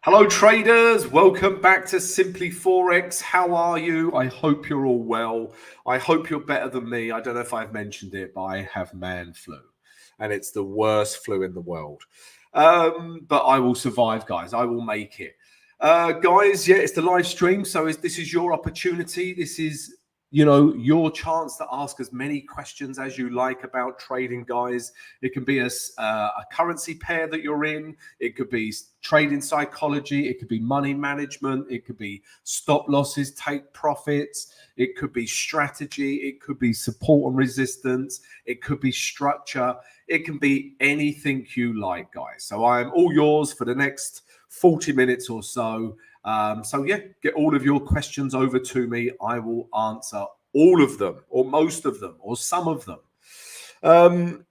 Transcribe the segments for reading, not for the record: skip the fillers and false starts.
Hello traders, welcome back to Simply Forex. How are you? I hope you're all well. I hope you're better than me. I don't know if I've mentioned it, but I have man flu and it's the worst flu in the world. But I will survive, guys. I will make it. Guys, yeah, it's the live stream. So this is your opportunity. This is, your chance to ask as many questions as you like about trading, guys. It can be a currency pair that you're in. It could be trading psychology. It could be money management. It could be stop losses, take profits. It could be strategy. It could be support and resistance. It could be structure. It can be anything you like, guys. So I am all yours for the next 40 minutes or so. So yeah, get all of your questions over to me. I will answer all of them, or most of them, or some of them. I'm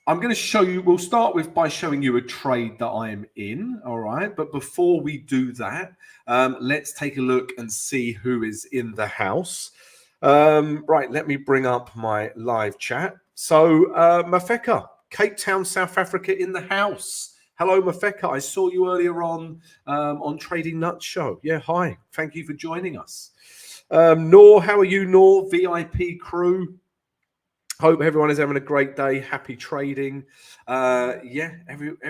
going to show you, we'll start by showing you a trade that I'm in, all right? But before we do that, let's take a look and see who is in the house. Right, let me bring up my live chat. So Mafeka, Cape Town, South Africa in the house. Hello, Mafeka. I saw you earlier on Trading Nuts Show. Yeah, hi. Thank you for joining us. Noor, how are you, Noor? VIP crew. Hope everyone is having a great day. Happy trading. Yeah,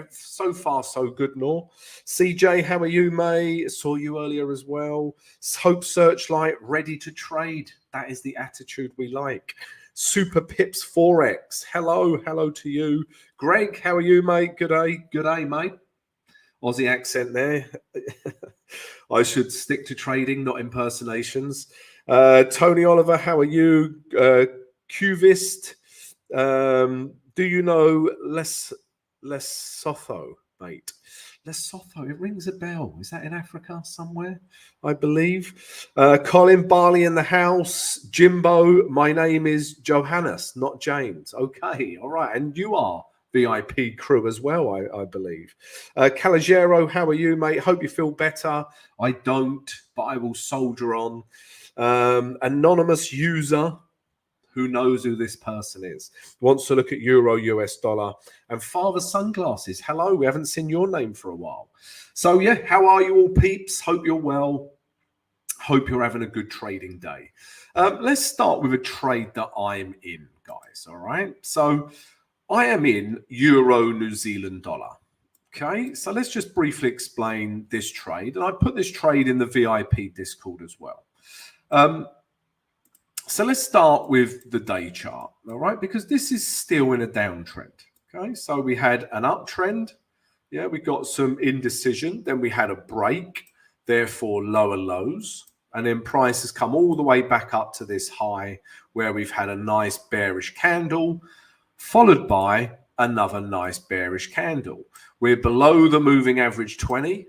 so far so good, Noor. CJ, how are you, May? Saw you earlier as well. Hope Searchlight, ready to trade. That is the attitude we like. Super Pips Forex. Hello to you. Greg, how are you, mate? Good day, mate. Aussie accent there. I should stick to trading, not impersonations. Tony Oliver, how are you? Cuvist, do you know Lesotho, mate? Lesotho, it rings a bell. Is that in Africa somewhere? I believe. Colin Barley in the house. Jimbo, my name is Johannes, not James. Okay, all right. And you are VIP crew as well, I believe. Calagero, how are you, mate? Hope you feel better. I don't, but I will soldier on. Anonymous user, who knows who this person is, wants to look at Euro, US dollar, and Father Sunglasses. Hello, we haven't seen your name for a while. So yeah, how are you all, peeps? Hope you're well. Hope you're having a good trading day. Let's start with a trade that I'm in, guys, all right? So I am in Euro, New Zealand dollar. Okay, so let's just briefly explain this trade. And I put this trade in the VIP Discord as well. So let's start with the day chart, all right? Because this is still in a downtrend, okay? So we had an uptrend. Yeah, we got some indecision. Then we had a break, therefore lower lows. And then price has come all the way back up to this high where we've had a nice bearish candle, followed by another nice bearish candle. We're below the moving average 20,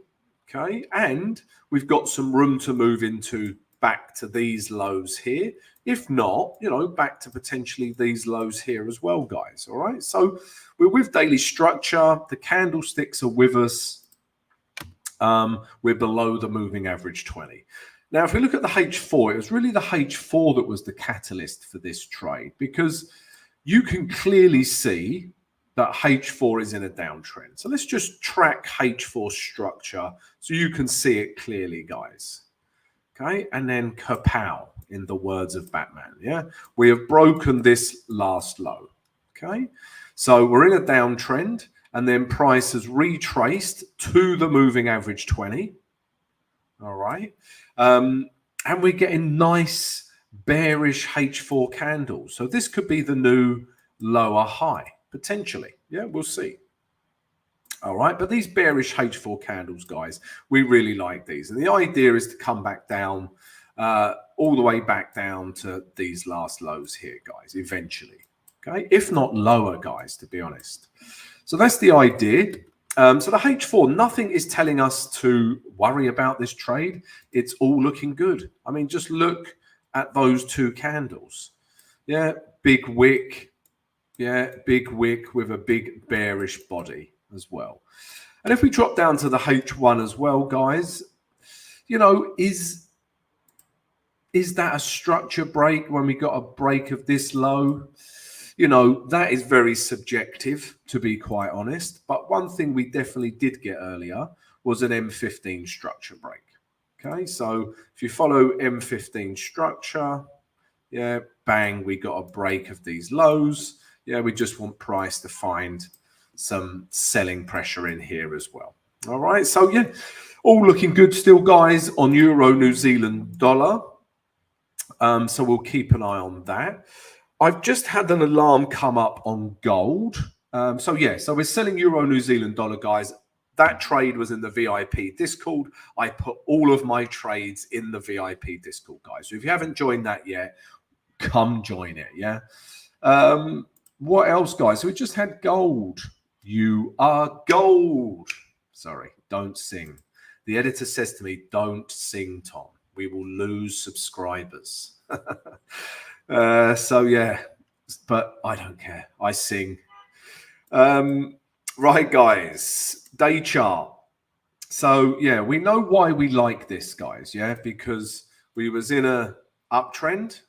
okay? And we've got some room to move into back to these lows here. If not, back to potentially these lows here as well, guys. All right. So we're with daily structure. The candlesticks are with us. We're below the moving average 20. Now, if we look at the H4, it was really the H4 that was the catalyst for this trade, because you can clearly see that H4 is in a downtrend. So let's just track H4 structure so you can see it clearly, guys. Okay, and then kapow, in the words of Batman. Yeah, we have broken this last low. Okay, so we're in a downtrend, and then price has retraced to the moving average 20. All right, and we're getting nice bearish H4 candles. So this could be the new lower high, potentially. Yeah, we'll see. All right, but these bearish H4 candles, guys, we really like these. And the idea is to come back down, all the way back down to these last lows here, guys, eventually. Okay, if not lower, guys, to be honest. So that's the idea. So the H4, nothing is telling us to worry about this trade. It's all looking good. I mean, just look at those two candles. Yeah, big wick. Yeah, big wick with a big bearish body as well. And if we drop down to the H1 as well, guys, is that a structure break when we got a break of this low? That is very subjective, to be quite honest. But one thing we definitely did get earlier was an M15 structure break. Okay, so if you follow M15 structure, yeah, bang, we got a break of these lows. Yeah, we just want price to find some selling pressure in here as well. All right, so yeah, all looking good still, guys, on Euro, New Zealand dollar. So we'll keep an eye on that. I've just had an alarm come up on gold. So we're selling Euro, New Zealand dollar, guys. That trade was in the VIP Discord. I put all of my trades in the VIP Discord, guys. So if you haven't joined that yet, come join it, yeah? What else, guys? So we just had gold. You are gold. Sorry, don't sing. The editor says to me, don't sing, Tom. We will lose subscribers. So, yeah, but I don't care. I sing. Right, guys, day chart. So, yeah, we know why we like this, guys, yeah, because we was in a uptrend.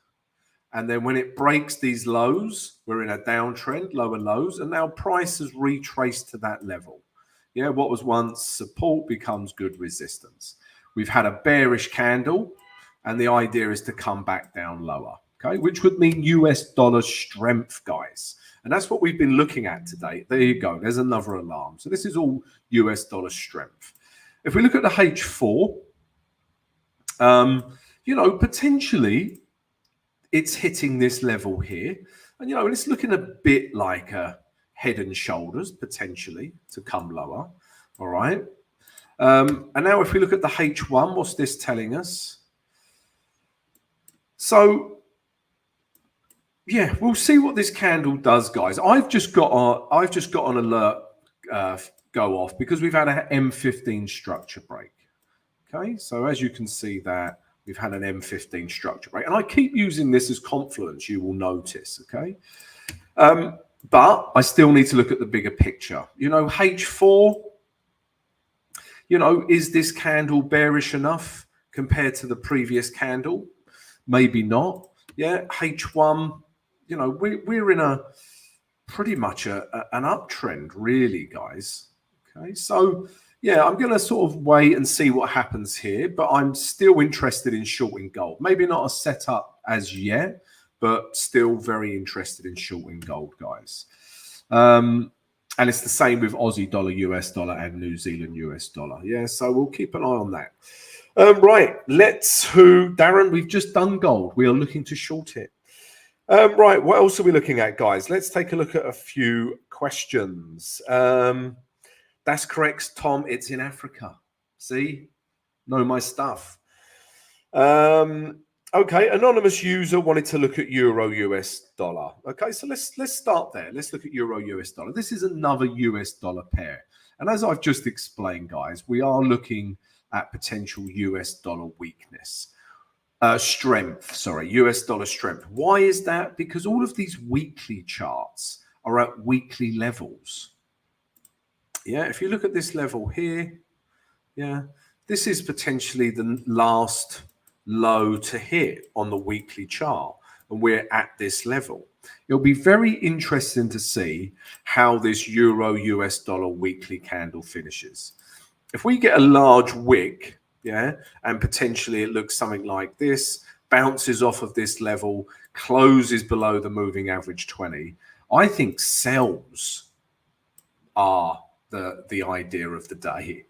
And then when it breaks these lows, we're in a downtrend, lower lows, and now price has retraced to that level. Yeah, what was once support becomes good resistance. We've had a bearish candle, and the idea is to come back down lower, okay, which would mean US dollar strength, guys. And that's what we've been looking at today. There you go. There's another alarm. So this is all US dollar strength. If we look at the H4, potentially it's hitting this level here. And, it's looking a bit like a head and shoulders, potentially, to come lower. All right. And now if we look at the H1, what's this telling us? So, yeah, we'll see what this candle does, guys. I've just got an alert go off because we've had an M15 structure break. Okay, so as you can see that we've had an M15 structure break, and I keep using this as confluence. You will notice, okay. But I still need to look at the bigger picture. H4. Is this candle bearish enough compared to the previous candle? Maybe not. Yeah, H1. We're in a pretty much an uptrend, really, guys. Okay, so yeah, I'm going to sort of wait and see what happens here, but I'm still interested in shorting gold. Maybe not a setup as yet, but still very interested in shorting gold, guys. And it's the same with Aussie dollar, US dollar, and New Zealand US dollar. Yeah, so we'll keep an eye on that. Right, Darren, we've just done gold. We are looking to short it. Right, what else are we looking at, guys? Let's take a look at a few questions. That's correct, Tom. It's in Africa. See? Know my stuff. Okay, anonymous user wanted to look at Euro US dollar. Okay, so let's start there. Let's look at Euro US dollar. This is another US dollar pair. And as I've just explained, guys, we are looking at potential US dollar weakness. US dollar strength. Why is that? Because all of these weekly charts are at weekly levels. Yeah, if you look at this level here, yeah, this is potentially the last low to hit on the weekly chart, and we're at this level. It'll be very interesting to see how this Euro US dollar weekly candle finishes. If we get a large wick, yeah, and potentially it looks something like this, bounces off of this level, closes below the moving average 20, I think sells are the idea of the day.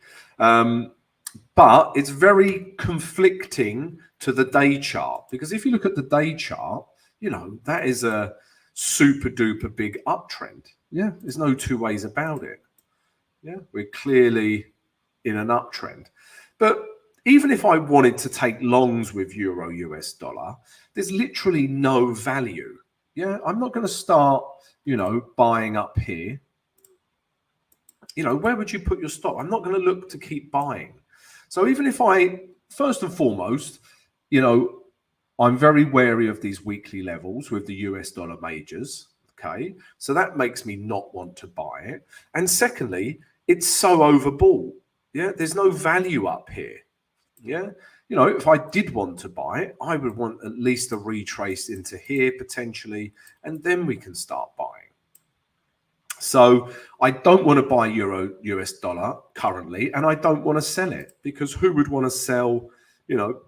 But it's very conflicting to the day chart, because if you look at the day chart, that is a super duper big uptrend. Yeah, there's no two ways about it. Yeah, we're clearly in an uptrend. But even if I wanted to take longs with Euro US dollar, there's literally no value. Yeah, I'm not going to start, buying up here. Where would you put your stop? I'm not going to look to keep buying. So even if first and foremost, I'm very wary of these weekly levels with the US dollar majors. Okay. So that makes me not want to buy it. And secondly, it's so overbought. Yeah. There's no value up here. Yeah. If I did want to buy it, I would want at least a retrace into here potentially, and then we can start buying. So I don't want to buy euro US dollar currently, and I don't want to sell it, because who would want to sell, you know,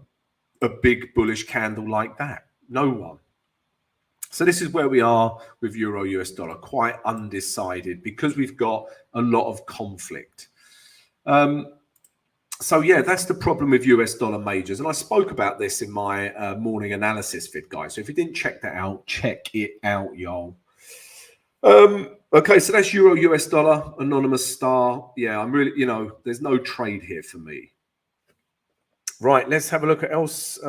a big bullish candle like that? No one. So this is where we are with euro US dollar, quite undecided, because we've got a lot of conflict. So yeah, that's the problem with US dollar majors. And I spoke about this in my morning analysis vid, guys. So if you didn't check that out, check it out, y'all. Okay, so that's euro US dollar, anonymous star. Yeah, I'm really, you know, there's no trade here for me. Right, let's have a look at else.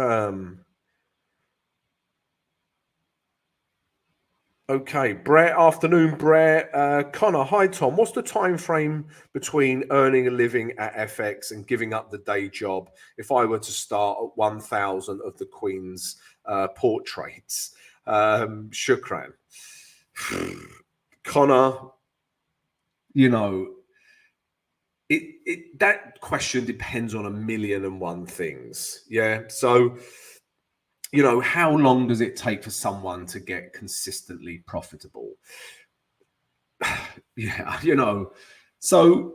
Okay, Brett, afternoon, Brett. Connor, hi, Tom. What's the time frame between earning a living at FX and giving up the day job if I were to start at 1,000 of the Queen's port trades? Shukran. Connor, you know, that question depends on 1,000,001 things. Yeah, so, you know, how long does it take for someone to get consistently profitable? Yeah, you know, so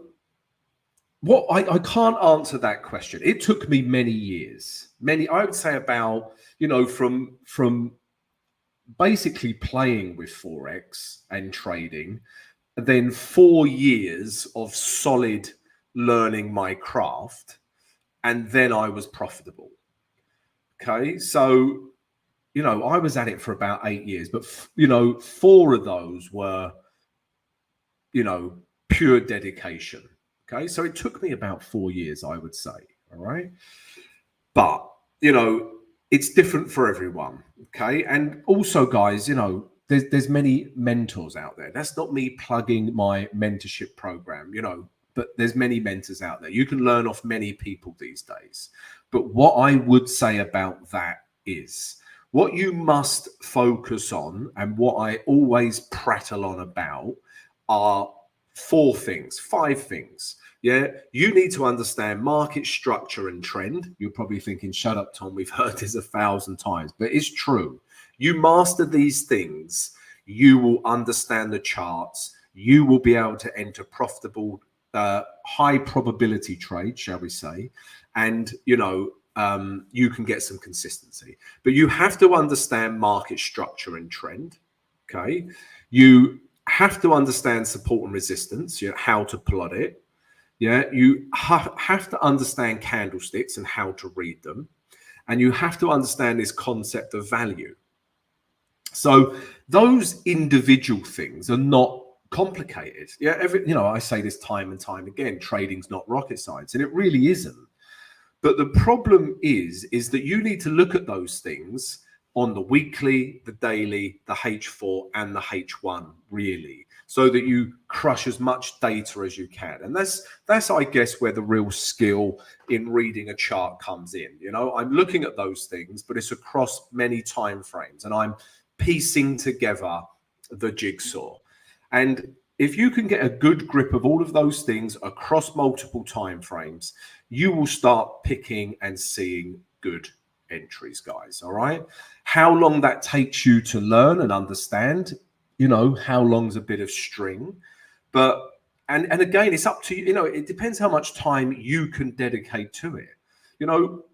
what I can't answer that question. It took me many years, I would say about, you know, from basically playing with Forex and trading, then 4 years of solid learning my craft, and then I was profitable. Okay, so, you know, I was at it for about 8 years, but, you know, 4 of those were, you know, pure dedication. Okay, so it took me about 4 years, I would say. All right, but, you know, it's different for everyone. Okay, and also, guys, you know, there's many mentors out there. That's not me plugging my mentorship program, you know, but there's many mentors out there. You can learn off many people these days. But what I would say about that is, what you must focus on, and what I always prattle on about, are 4 things, 5 things. Yeah, you need to understand market structure and trend. You're probably thinking, shut up, Tom, we've heard this 1,000 times, but it's true. You master these things, you will understand the charts, you will be able to enter profitable, high probability trades, shall we say, and, you know, you can get some consistency. But you have to understand market structure and trend. Okay, you have to understand support and resistance, you know, how to plot it. Yeah, you have to understand candlesticks and how to read them, and you have to understand this concept of value. So those individual things are not complicated. Yeah, you know, I say this time and time again, trading's not rocket science, and it really isn't. But the problem is that you need to look at those things on the weekly, the daily, the H4 and the H1, really, so that you crush as much data as you can. And that's I guess where the real skill in reading a chart comes in. You know, I'm looking at those things, but it's across many time frames, and I'm piecing together the jigsaw. And if you can get a good grip of all of those things across multiple time frames, you will start picking and seeing good entries, guys. All right. How long that takes you to learn and understand, you know, how long's a bit of string. But and again, it's up to you. You know, it depends how much time you can dedicate to it. You know,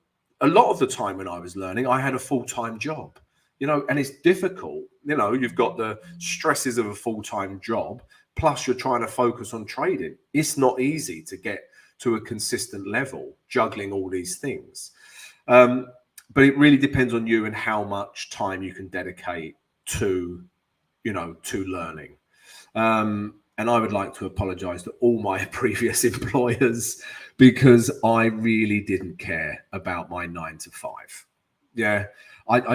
a lot of the time when I was learning, I had a full-time job, you know, and it's difficult. You know, you've got the stresses of a full-time job, plus you're trying to focus on trading. It's not easy to get to a consistent level, juggling all these things. But it really depends on you and how much time you can dedicate to, you know, to learning. And I would like to apologize to all my previous employers, because I really didn't care about my 9 to 5. Yeah.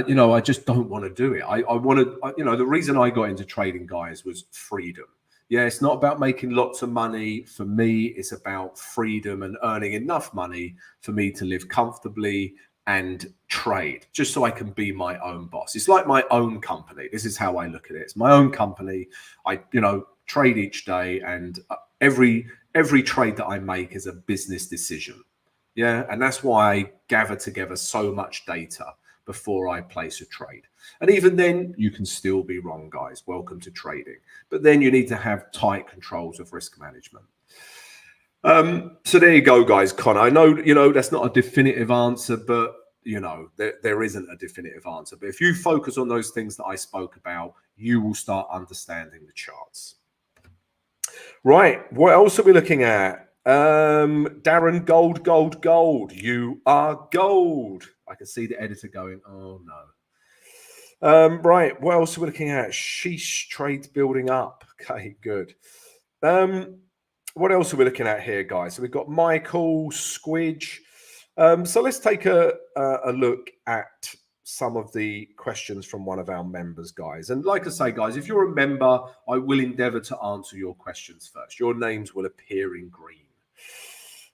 You know, I just don't want to do it. I wanted, you know, the reason I got into trading, guys, was freedom. Yeah, it's not about making lots of money. For me, it's about freedom and earning enough money for me to live comfortably and trade, just so I can be my own boss. It's like my own company. This is how I look at it. It's my own company. I, you know, trade each day, and every trade that I make is a business decision. Yeah, and that's why I gather together so much data, before I place a trade. And even then, you can still be wrong, guys. Welcome to trading. But then you need to have tight controls of risk management. So there you go, guys. Connor, I know, that's not a definitive answer, but, there isn't a definitive answer. But if you focus on those things that I spoke about, you will start understanding the charts. Right. What else are we looking at? Darren, gold. You are gold. I can see the editor going, oh no. Right. What else are we looking at? Sheesh, trades building up. Okay, good. What else are we looking at here, guys? So we've got Michael, Squidge. So let's take a look at some of the questions from one of our members, guys. And like I say, guys, if you're a member, I will endeavor to answer your questions first. Your names will appear in green.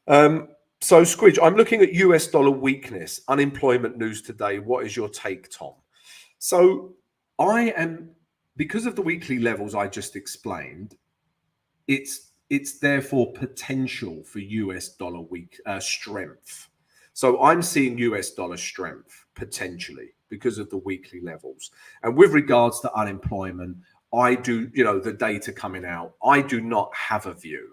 So Squidge, I'm looking at US dollar weakness, unemployment news today. What is your take, Tom? So because of the weekly levels I just explained, it's therefore potential for US dollar strength. So I'm seeing US dollar strength potentially because of the weekly levels. And with regards to unemployment, I do, the data coming out, I do not have a view.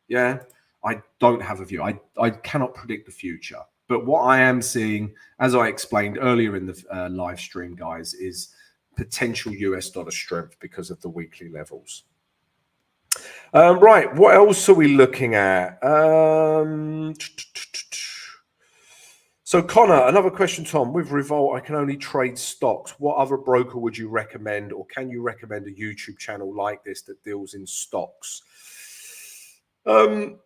Yeah, I don't have a view. I cannot predict the future. But what I am seeing, as I explained earlier in the live stream, guys, is potential US dollar strength because of the weekly levels. Right, what else are we looking at? So Connor, another question, Tom. With Revolt, I can only trade stocks. What other broker would you recommend, or can you recommend a YouTube channel like this that deals in stocks? Connor,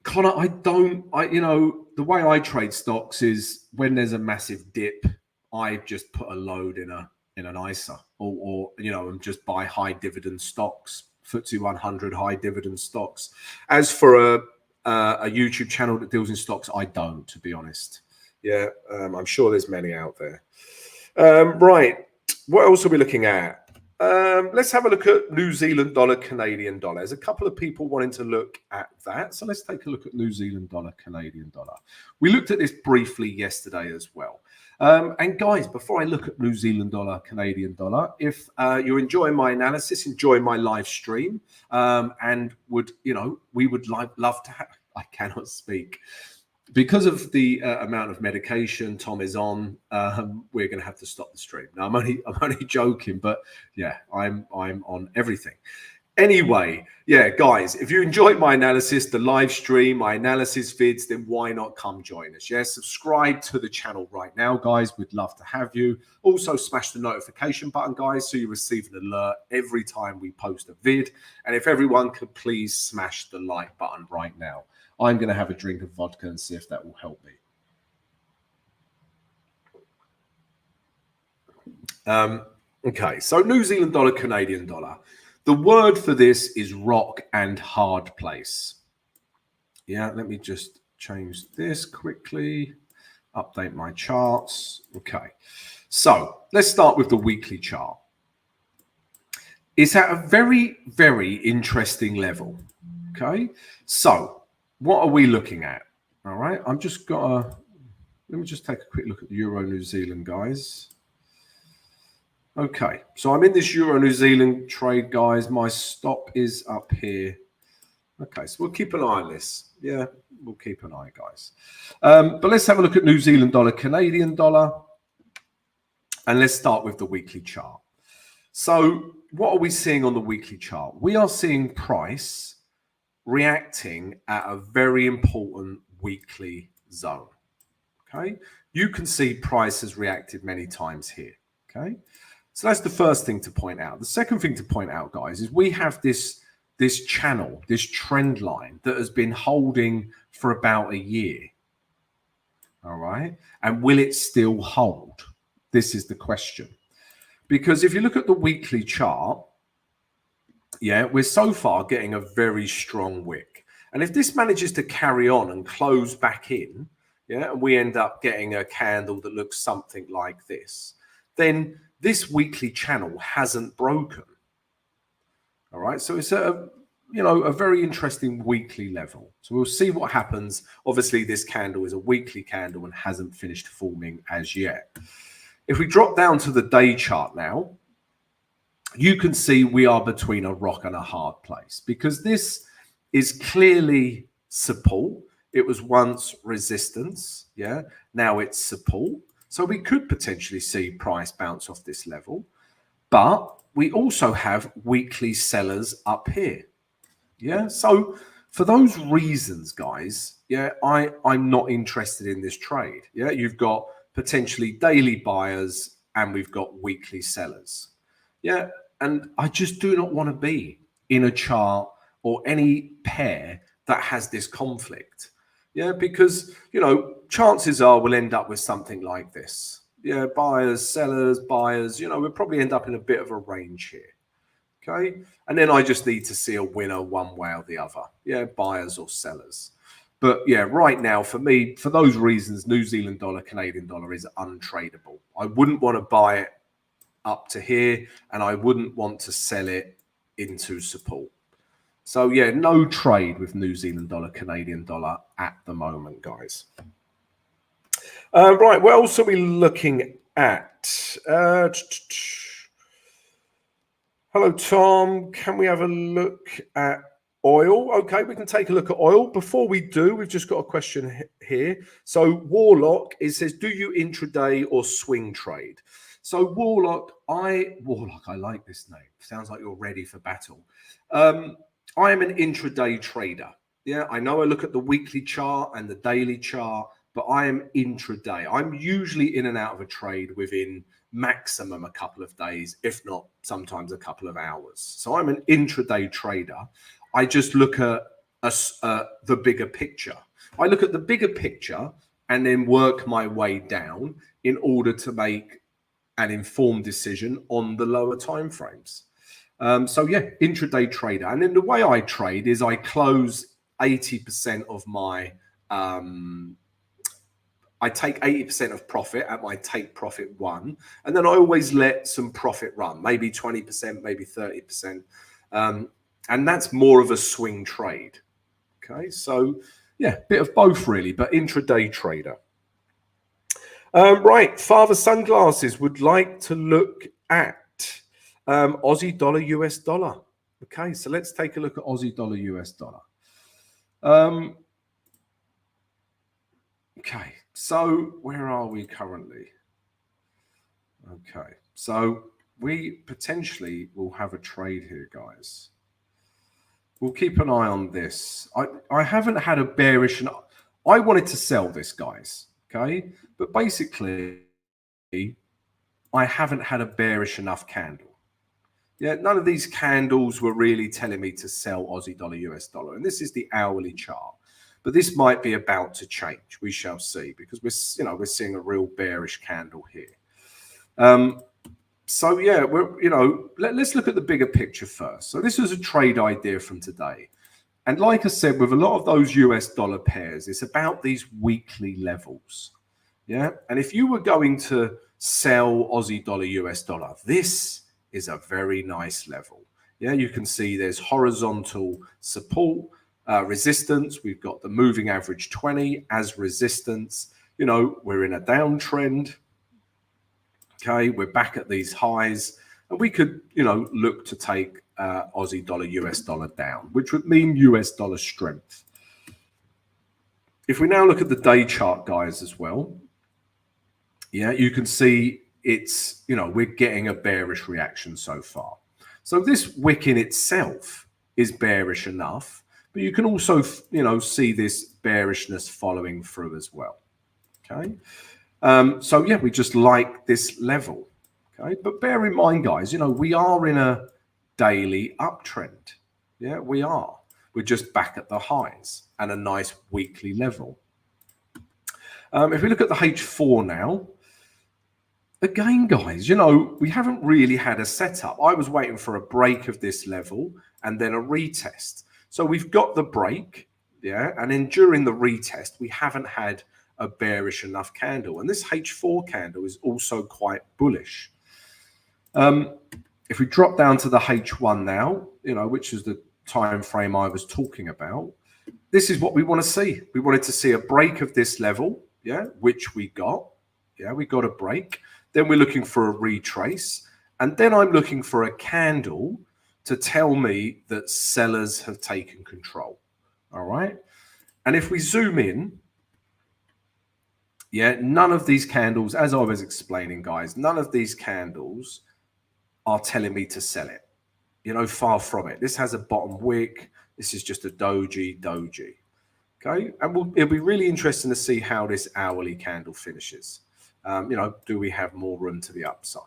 the way I trade stocks is when there's a massive dip, I just put a load in an ISA, or and just buy high dividend stocks, FTSE 100 high dividend stocks. As for a YouTube channel that deals in stocks, I don't, to be honest. Yeah, I'm sure there's many out there. Right, what else are we looking at? Let's have a look at New Zealand dollar, Canadian dollar. There's a couple of people wanting to look at that. So let's take a look at New Zealand dollar, Canadian dollar. We looked at this briefly yesterday as well. And guys, before I look at New Zealand dollar, Canadian dollar, if you're enjoying my analysis, enjoying my live stream, and we would love to have, I cannot speak. Because of the amount of medication Tom is on, we're going to have to stop the stream. Now, I'm only joking, but yeah, I'm on everything. Anyway, yeah, guys, if you enjoyed my analysis, the live stream, my analysis vids, then why not come join us? Yeah, subscribe to the channel right now, guys. We'd love to have you. Also, smash the notification button, guys, so you receive an alert every time we post a vid. And if everyone could please smash the like button right now. I'm going to have a drink of vodka and see if that will help me. Okay, so New Zealand dollar, Canadian dollar. The word for this is rock and hard place. Yeah, let me just change this quickly, update my charts. Okay, so let's start with the weekly chart. It's at a very, very interesting level. Okay, so what are we looking at? All right, let me just take a quick look at the Euro New Zealand, guys. Okay, so I'm in this Euro New Zealand trade, guys. My stop is up here. Okay, so we'll keep an eye on this. Yeah, we'll keep an eye, guys. But let's have a look at New Zealand dollar, Canadian dollar. And let's start with the weekly chart. So what are we seeing on the weekly chart? We are seeing price reacting at a very important weekly zone. Okay, you can see price has reacted many times here. Okay, so that's the first thing to point out. The second thing to point out, guys, is we have this channel, this trend line that has been holding for about a year. All right, and will it still hold? This is the question. Because if you look at the weekly chart, yeah, we're so far getting a very strong wick. And if this manages to carry on and close back in, yeah, and we end up getting a candle that looks something like this, then this weekly channel hasn't broken. All right, so it's a very interesting weekly level. So we'll see what happens. Obviously, this candle is a weekly candle and hasn't finished forming as yet. If we drop down to the day chart now, you can see we are between a rock and a hard place, because this is clearly support. It was once resistance, yeah. Now it's support. So we could potentially see price bounce off this level, but we also have weekly sellers up here, yeah. So for those reasons, guys, yeah, I'm not interested in this trade. Yeah, you've got potentially daily buyers and we've got weekly sellers. Yeah, and I just do not want to be in a chart or any pair that has this conflict. Yeah, because, you know, chances are we'll end up with something like this. Yeah, buyers, sellers, buyers, you know, we'll probably end up in a bit of a range here. Okay, and then I just need to see a winner one way or the other. Yeah, buyers or sellers. But yeah, right now, for me, for those reasons, New Zealand dollar, Canadian dollar is untradeable. I wouldn't want to buy it up to here, and I wouldn't want to sell it into support. So yeah, no trade with New Zealand dollar, Canadian dollar at the moment, guys. Right, what else are we looking at? Hello, Tom. Can we have a look at oil? Okay, we can take a look at oil. Before we do, we've just got a question here. So Warlock, it says, do you intraday or swing trade? So Warlock, I like this name. Sounds like you're ready for battle. I am an intraday trader. Yeah, I know I look at the weekly chart and the daily chart, but I am intraday. I'm usually in and out of a trade within maximum a couple of days, if not sometimes a couple of hours. So I'm an intraday trader. I just look at the bigger picture. I look at the bigger picture and then work my way down in order to make an informed decision on the lower time frames. So yeah, intraday trader. And then the way I trade is I close 80% of my I take 80% of profit at my take profit one, and then I always let some profit run, maybe 20%, maybe 30%. And that's more of a swing trade. Okay, so yeah, bit of both really, but intraday trader. Right, Father Sunglasses would like to look at Aussie dollar, US dollar. Okay, so let's take a look at Aussie dollar, US dollar. Okay, so where are we currently? Okay, so we potentially will have a trade here, guys. We'll keep an eye on this. I haven't had a bearish, I wanted to sell this, guys, okay? But basically, I haven't had a bearish enough candle. Yeah, none of these candles were really telling me to sell Aussie dollar, US dollar. And this is the hourly chart. But this might be about to change. We shall see, because we're seeing a real bearish candle here. So yeah, let's look at the bigger picture first. So this was a trade idea from today. And like I said, with a lot of those US dollar pairs, it's about these weekly levels. Yeah. And if you were going to sell Aussie dollar, US dollar, this is a very nice level. Yeah. You can see there's horizontal support, resistance. We've got the moving average 20 as resistance. You know, we're in a downtrend. Okay, we're back at these highs, and we could, look to take Aussie dollar, US dollar down, which would mean US dollar strength. If we now look at the day chart, guys, as well, yeah, you can see it's, we're getting a bearish reaction so far. So this wick in itself is bearish enough, but you can also, see this bearishness following through as well. Okay. So yeah, we just like this level. Okay. But bear in mind, guys, we are in a daily uptrend. Yeah, we are. We're just back at the highs and a nice weekly level. If we look at the H4 now, again, guys, we haven't really had a setup. I was waiting for a break of this level and then a retest. So we've got the break, yeah, and then during the retest, we haven't had a bearish enough candle. And this H4 candle is also quite bullish. If we drop down to the H1 now, which is the time frame I was talking about, this is what we want to see. We wanted to see a break of this level, yeah, which we got. Yeah, we got a break. Then we're looking for a retrace. And then I'm looking for a candle to tell me that sellers have taken control. All right. And if we zoom in, yeah, none of these candles, as I was explaining, guys, none of these candles are telling me to sell it. You know, far from it. This has a bottom wick. This is just a doji. Okay. And it'll be really interesting to see how this hourly candle finishes. You know, do we have more room to the upside?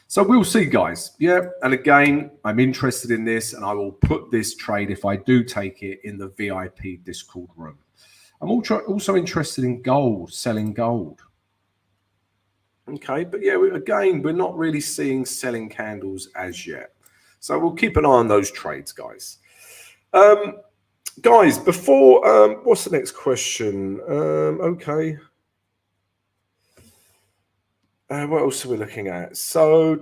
So we'll see, guys. Yeah. And again, I'm interested in this, and I will put this trade, if I do take it, in the VIP Discord room. I'm also interested in gold, selling gold. Okay. But yeah, again, we're not really seeing selling candles as yet. So we'll keep an eye on those trades, guys. Guys, before, what's the next question? Okay. What else are we looking at? So,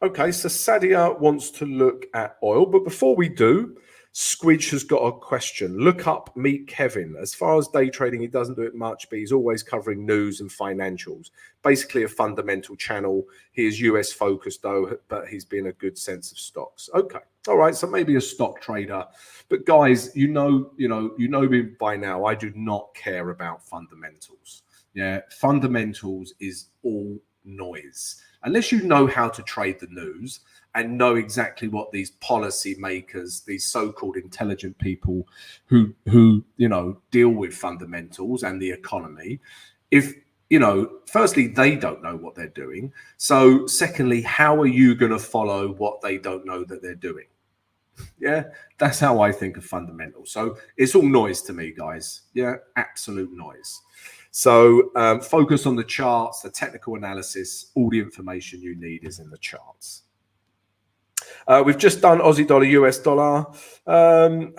okay, so Sadia wants to look at oil. But before we do, Squidge has got a question. Look up Meet Kevin. As far as day trading, he doesn't do it much, but he's always covering news and financials. Basically a fundamental channel. He is US focused though, but he's been a good sense of stocks. Okay. All right. So maybe a stock trader. But guys, you know me by now. I do not care about fundamentals. Yeah. Fundamentals is all noise. Unless you know how to trade the news and know exactly what these policy makers, these so-called intelligent people who you know deal with fundamentals and the economy, if you know, firstly, they don't know what they're doing. So secondly, how are you going to follow what they don't know that they're doing? Yeah, that's how I think of fundamentals. So it's all noise to me, guys. Yeah, absolute noise. So focus on the charts, the technical analysis, all the information you need is in the charts. We've just done Aussie dollar, US dollar.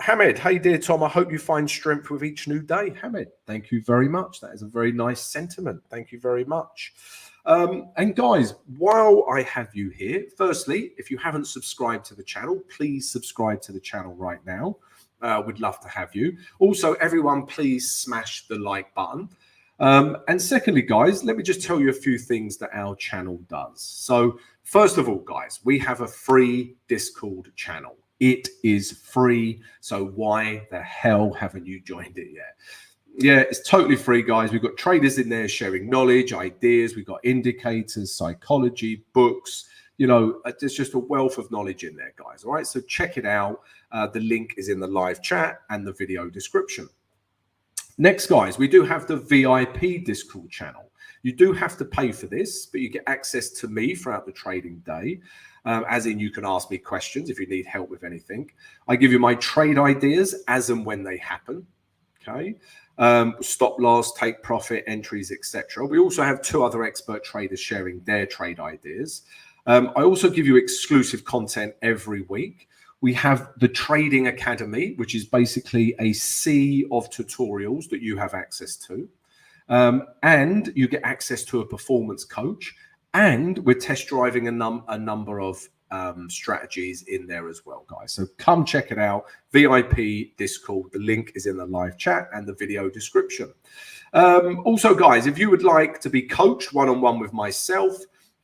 Hamed, hey dear Tom, I hope you find strength with each new day. Hamed, thank you very much. That is a very nice sentiment. Thank you very much. And guys, while I have you here, firstly, if you haven't subscribed to the channel, please subscribe to the channel right now. We'd love to have you. Also, everyone, please smash the like button. And secondly, guys, let me just tell you a few things that our channel does. So first of all, guys, we have a free Discord channel. It is free. So why the hell haven't you joined it yet? Yeah, it's totally free, guys. We've got traders in there sharing knowledge, ideas. We've got indicators, psychology, books. You know, there's just a wealth of knowledge in there, guys. All right, so check it out. The link is in the live chat and the video description. Next, guys, we do have the VIP Discord channel. You do have to pay for this, but you get access to me throughout the trading day. As in, you can ask me questions if you need help with anything. I give you my trade ideas as and when they happen. Okay. Stop loss, take profit, entries, etc. We also have 2 other expert traders sharing their trade ideas. I also give you exclusive content every week. We have the Trading Academy, which is basically a sea of tutorials that you have access to. And you get access to a performance coach. And we're test driving a number of strategies in there as well, guys. So come check it out. VIP Discord. The link is in the live chat and the video description. Also, guys, if you would like to be coached one-on-one with myself,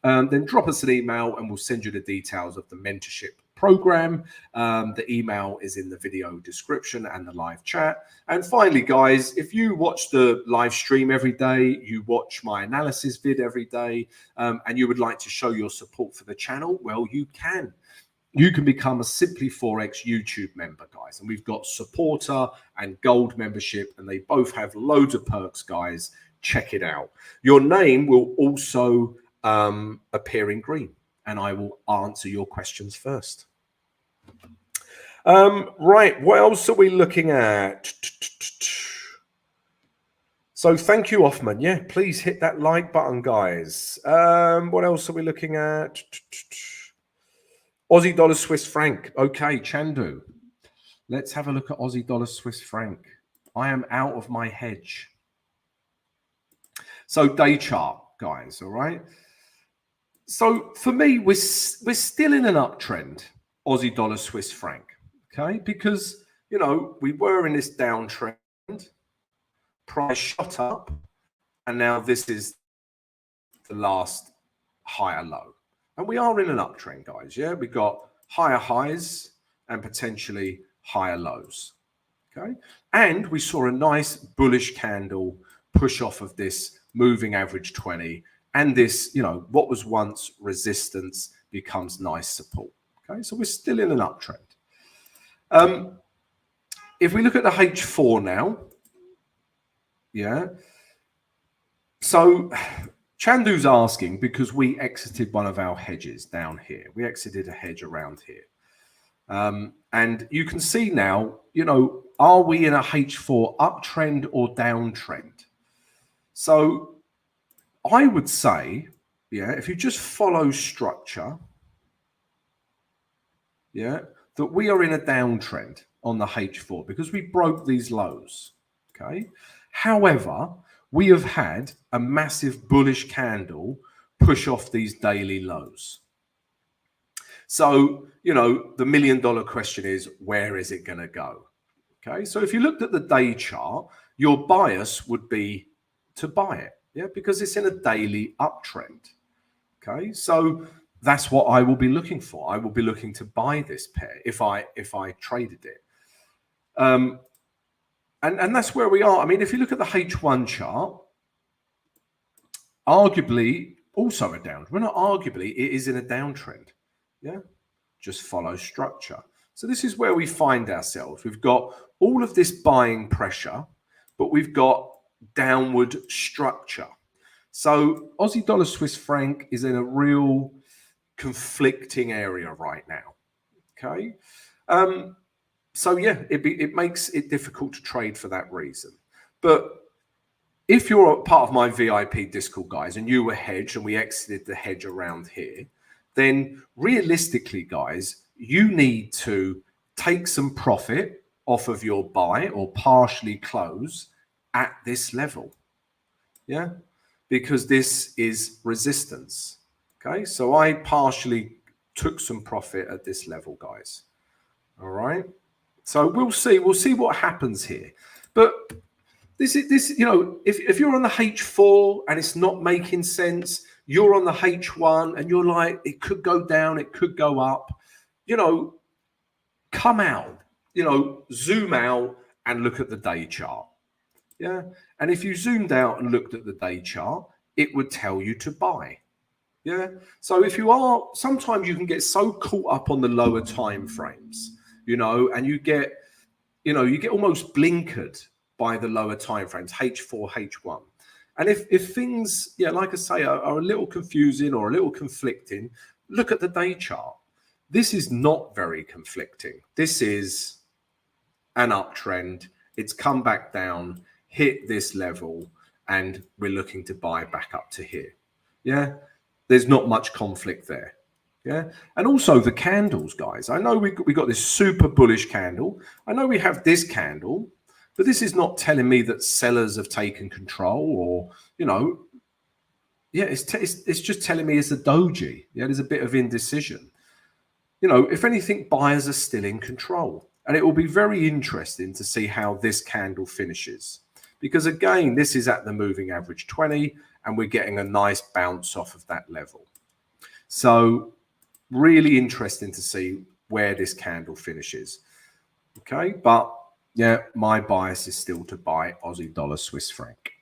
then drop us an email and we'll send you the details of the mentorship program. The email is in the video description and the live chat. And finally, guys, if you watch the live stream every day, you watch my analysis vid every day, and you would like to show your support for the channel, well, you can. You can become a Simply Forex YouTube member, guys. And we've got supporter and gold membership, and they both have loads of perks, guys. Check it out. Your name will also appear in green, and I will answer your questions first. Right, what else are we looking at? So thank you, Offman. Yeah, please hit that like button, guys. What else are we looking at? Aussie dollar, Swiss franc. Okay, Chandu. Let's have a look at Aussie dollar, Swiss franc. I am out of my hedge. So day chart, guys, all right? So for me, we're still in an uptrend, Aussie dollar, Swiss franc, okay? Because, you know, we were in this downtrend, price shot up, and now this is the last higher low. And we are in an uptrend, guys. Yeah, we've got higher highs and potentially higher lows. Okay. And we saw a nice bullish candle push off of this moving average 20. And this, you know, what was once resistance becomes nice support. Okay. So we're still in an uptrend. If we look at the H4 now, yeah. So Chandu's asking because we exited one of our hedges down here. We exited a hedge around here. And you can see now, you know, are we in a H4 uptrend or downtrend? So I would say, yeah, if you just follow structure, yeah, that we are in a downtrend on the H4 because we broke these lows, okay? However, we have had a massive bullish candle push off these daily lows. So, you know, the $1 million question is, where is it going to go? Okay, so if you looked at the day chart, your bias would be to buy it, yeah, because it's in a daily uptrend. Okay, so that's what I will be looking for. I will be looking to buy this pair if I traded it. And that's where we are. I mean, if you look at the H1 chart, arguably also a downtrend. Well, not arguably, it is in a downtrend. Yeah, just follow structure. So this is where we find ourselves. We've got all of this buying pressure, but we've got downward structure. So Aussie dollar Swiss franc is in a real conflicting area right now. Okay. So yeah, it makes it difficult to trade for that reason. But if you're a part of my VIP Discord, guys, and you were hedged and we exited the hedge around here, then realistically, guys, you need to take some profit off of your buy or partially close at this level. Yeah, because this is resistance. Okay, so I partially took some profit at this level, guys. All right. So we'll see what happens here. But this, you know, if you're on the H4 and it's not making sense, you're on the H1 and you're like, it could go down, it could go up, you know, come out, you know, zoom out and look at the day chart. Yeah. And if you zoomed out and looked at the day chart, it would tell you to buy. Yeah. So if you are, sometimes you can get so caught up on the lower time frames, you know, and you get almost blinkered by the lower time frames, H4, H1. And if things, yeah, like I say, are a little confusing or a little conflicting, look at the day chart. This is not very conflicting. This is an uptrend. It's come back down, hit this level, and we're looking to buy back up to here. Yeah, there's not much conflict there. Yeah, and also the candles, guys. I know we got this super bullish candle. I know we have this candle, but this is not telling me that sellers have taken control, or, you know, yeah, it's just telling me it's a doji. Yeah, there's a bit of indecision. You know, if anything, buyers are still in control, and it will be very interesting to see how this candle finishes, because again, this is at the moving average 20, and we're getting a nice bounce off of that level. So really interesting to see where this candle finishes. Okay, but yeah, my bias is still to buy Aussie dollar Swiss franc.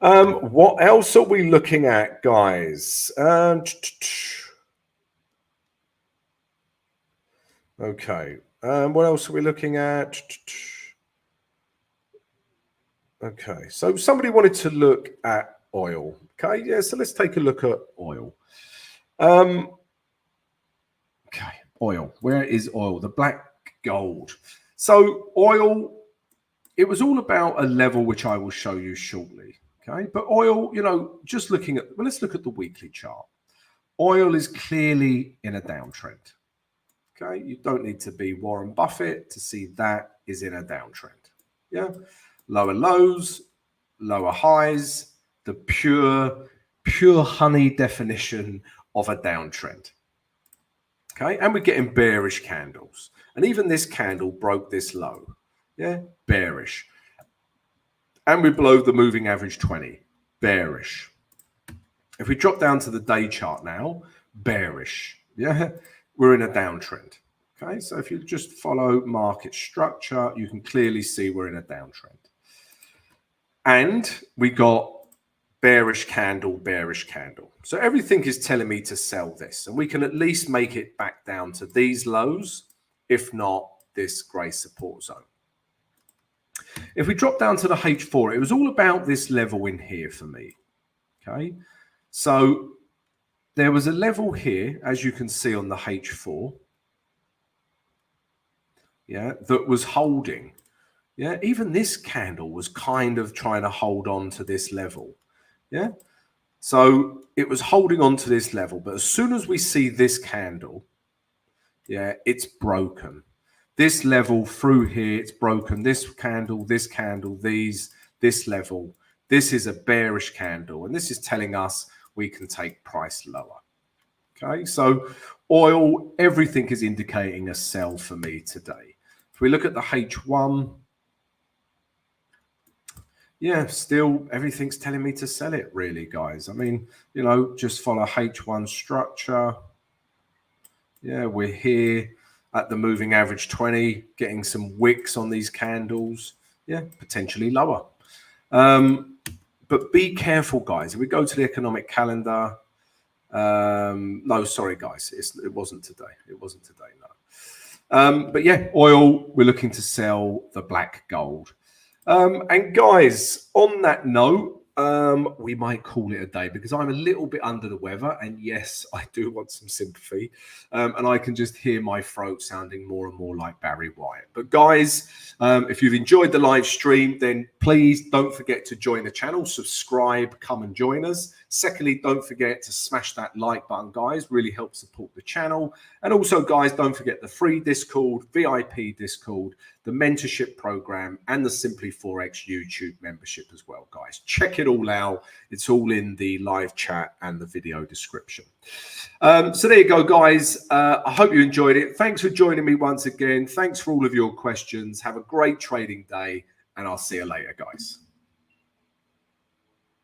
What else are we looking at, guys? Okay, what else are we looking at? Okay, so somebody wanted to look at oil. Okay, yeah, so let's take a look at oil. Okay, oil. Where is oil? The black gold. So oil, it was all about a level which I will show you shortly. Okay, but oil, you know, just looking at, well, let's look at the weekly chart. Oil is clearly in a downtrend. Okay, you don't need to be Warren Buffett to see that is in a downtrend. Yeah, lower lows, lower highs, the pure honey definition of a downtrend. Okay, and we're getting bearish candles. And even this candle broke this low. Yeah, bearish. And we're below the moving average 20, bearish. If we drop down to the day chart now, bearish. Yeah, we're in a downtrend. Okay, so if you just follow market structure, you can clearly see we're in a downtrend. And we got bearish candle, bearish candle. So everything is telling me to sell this. And we can at least make it back down to these lows, if not this grey support zone. If we drop down to the H4, it was all about this level in here for me. Okay, so there was a level here, as you can see on the H4, yeah, that was holding. Yeah, even this candle was kind of trying to hold on to this level. Yeah, so it was holding on to this level, but as soon as we see this candle, yeah, it's broken. This level through here, it's broken. This candle, this level. This is a bearish candle, and this is telling us we can take price lower. Okay, so oil, everything is indicating a sell for me today. If we look at the H1, yeah, still everything's telling me to sell it, really, guys. I mean, you know, just follow H1 structure. Yeah, we're here at the moving average 20, getting some wicks on these candles. Yeah, potentially lower. But be careful, guys. If we go to the economic calendar, no, sorry, guys, it wasn't today. It wasn't today, no. But yeah, oil, we're looking to sell the black gold. And guys, on that note, we might call it a day because I'm a little bit under the weather. And yes, I do want some sympathy. And I can just hear my throat sounding more and more like Barry White. But guys, if you've enjoyed the live stream, then please don't forget to join the channel, subscribe, come and join us. Secondly, don't forget to smash that like button, guys. Really helps support the channel. And also, guys, don't forget the free Discord, VIP Discord, the mentorship program, and the Simply Forex YouTube membership as well, guys. Check it all out. It's all in the live chat and the video description. So there you go, guys. I hope you enjoyed it. Thanks for joining me once again. Thanks for all of your questions. Have a great trading day, and I'll see you later, guys.